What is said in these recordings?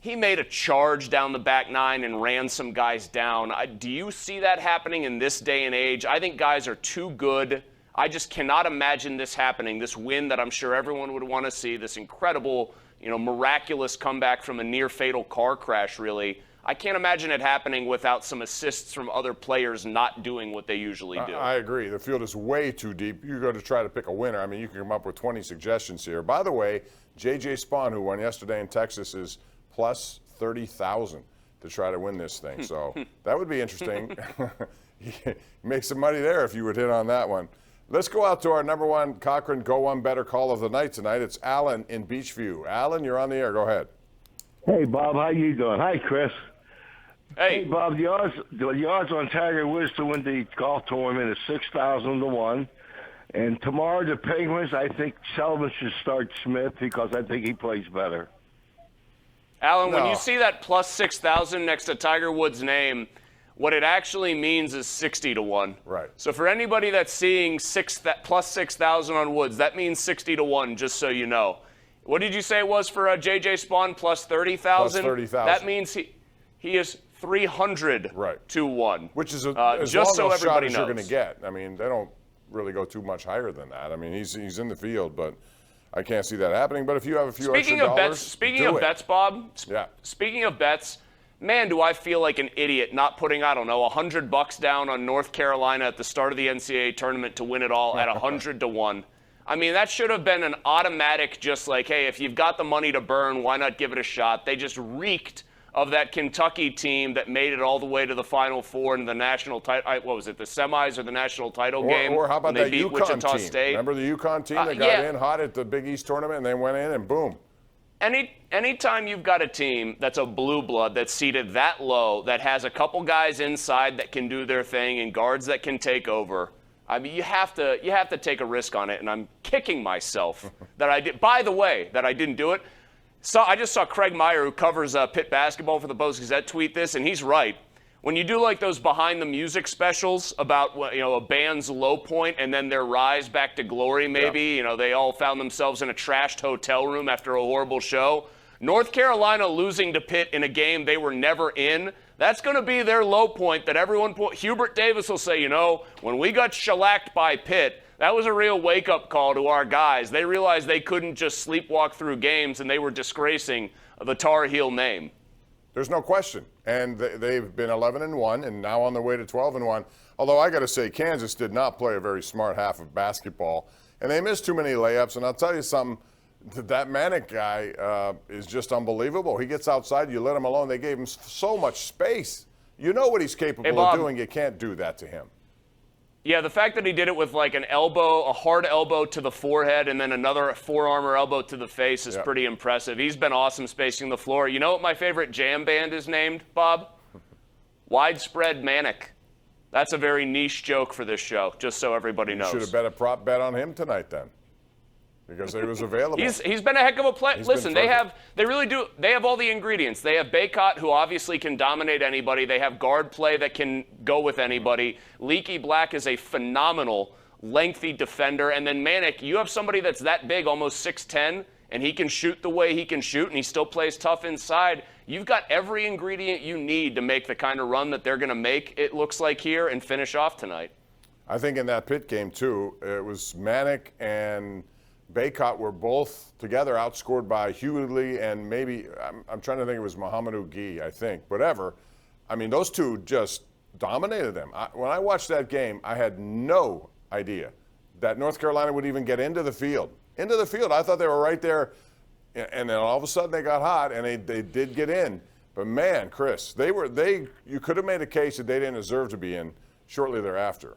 he made a charge down the back nine and ran some guys down. Do you see that happening in this day and age? I think guys are too good. I just cannot imagine this happening, this win that I'm sure everyone would want to see, this incredible, miraculous comeback from a near-fatal car crash, really. I can't imagine it happening without some assists from other players not doing what they usually do. I agree. The field is way too deep. You're going to try to pick a winner. I mean, you can come up with 20 suggestions here. By the way, J.J. Spawn, who won yesterday in Texas, is plus 30,000 to try to win this thing. So that would be interesting. Make some money there if you would hit on that one. Let's go out to our number one Cochran Go One Better call of the night tonight. It's Alan in Beachview. Alan, you're on the air. Go ahead. Hey, Bob. How you doing? Hi, Chris. Hey, Bob. The odds on Tiger Woods to win the golf tournament is 6,000 to 1. And tomorrow, the Penguins, I think Sullivan should start Smith because I think he plays better. Alan, when you see that plus 6,000 next to Tiger Woods' name, what it actually means is 60 to 1. Right. So for anybody that's seeing plus 6,000 on Woods, that means 60 to 1, just so you know. What did you say it was for J.J. Spawn, plus 30,000? Plus 30,000. That means he is 300 to 1. Which is just so everybody knows. You're going to get. I mean, they don't really go too much higher than that. I mean, he's in the field, but I can't see that happening. But if you have a few extra dollars, speaking of bets, Bob. Yeah. Speaking of bets, man, do I feel like an idiot not putting, I don't know, $100 down on North Carolina at the start of the NCAA tournament to win it all at 100 to 1. I mean, that should have been an automatic, just like, hey, if you've got the money to burn, why not give it a shot? They just reeked of that Kentucky team that made it all the way to the Final Four in the national title. What was it, the semis or the national title game? Or how about that beat UConn Wichita team? State? Remember the UConn team that got in hot at the Big East tournament and they went in and boom. Anytime you've got a team that's a blue blood that's seated that low, that has a couple guys inside that can do their thing and guards that can take over, I mean, you have to take a risk on it, and I'm kicking myself that I did. By the way, that I didn't do it. So I just saw Craig Meyer, who covers Pitt basketball for the Post-Gazette, tweet this, and he's right. When you do like those behind the music specials about a band's low point and then their rise back to glory, maybe they all found themselves in a trashed hotel room after a horrible show. North Carolina losing to Pitt in a game they were never in. That's going to be their low point that everyone Hubert Davis will say, when we got shellacked by Pitt, that was a real wake-up call to our guys. They realized they couldn't just sleepwalk through games, and they were disgracing the Tar Heel name. There's no question. And they've been 11-1 and now on their way to 12-1. Although I got to say, Kansas did not play a very smart half of basketball. And they missed too many layups. And I'll tell you something, that Manic guy is just unbelievable. He gets outside, you let him alone. They gave him so much space. You know what he's capable of doing. You can't do that to him. Yeah, the fact that he did it with like a hard elbow to the forehead and then another forearm or elbow to the face is pretty impressive. He's been awesome spacing the floor. You know what my favorite jam band is named, Bob? Widespread Manic. That's a very niche joke for this show, just so everybody knows. You should have bet a prop bet on him tonight then, because he was available. He's been a heck of a player. Listen, they really do. They have all the ingredients. They have Baycott, who obviously can dominate anybody. They have guard play that can go with anybody. Leaky Black is a phenomenal, lengthy defender. And then Manic, you have somebody that's that big, almost 6'10", and he can shoot the way he can shoot, and he still plays tough inside. You've got every ingredient you need to make the kind of run that they're going to make, it looks like here, and finish off tonight. I think in that Pitt game, too, it was Manic and Baycott were both together outscored by Hughley and maybe, I'm trying to think, it was Mohamedou Gueye, I think. Whatever. I mean, those two just dominated them. When I watched that game, I had no idea that North Carolina would even get into the field. Into the field. I thought they were right there, and then all of a sudden they got hot, and they did get in. But, man, Chris, you could have made a case that they didn't deserve to be in shortly thereafter.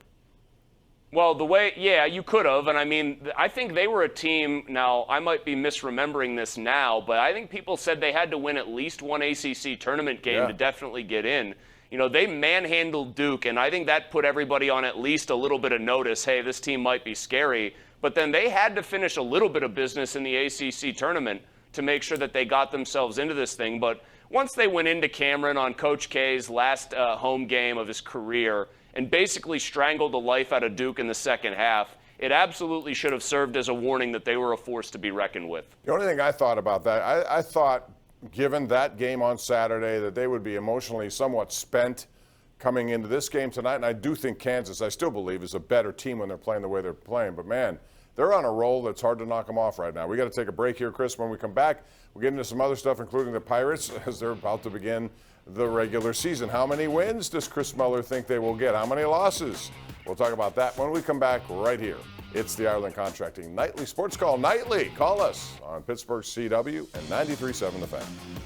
Well, you could have. And I mean, I think they were a team. Now, I might be misremembering this now, but I think people said they had to win at least one ACC tournament game to definitely get in. They manhandled Duke, and I think that put everybody on at least a little bit of notice. Hey, this team might be scary. But then they had to finish a little bit of business in the ACC tournament to make sure that they got themselves into this thing. But once they went into Cameron on Coach K's last home game of his career and basically strangled the life out of Duke in the second half, it absolutely should have served as a warning that they were a force to be reckoned with. The only thing I thought about that, I thought given that game on Saturday, that they would be emotionally somewhat spent coming into this game tonight. And I do think Kansas, I still believe, is a better team when they're playing the way they're playing. But, man, they're on a roll that's hard to knock them off right now. We got to take a break here, Chris. When we come back, we'll get into some other stuff, including the Pirates, as they're about to begin the regular season. How many wins does Chris Mueller think they will get? How many losses? We'll talk about that when we come back right here. It's the Ireland Contracting Nightly Sports Call. Nightly. Call us on Pittsburgh CW and 93.7 The Fan.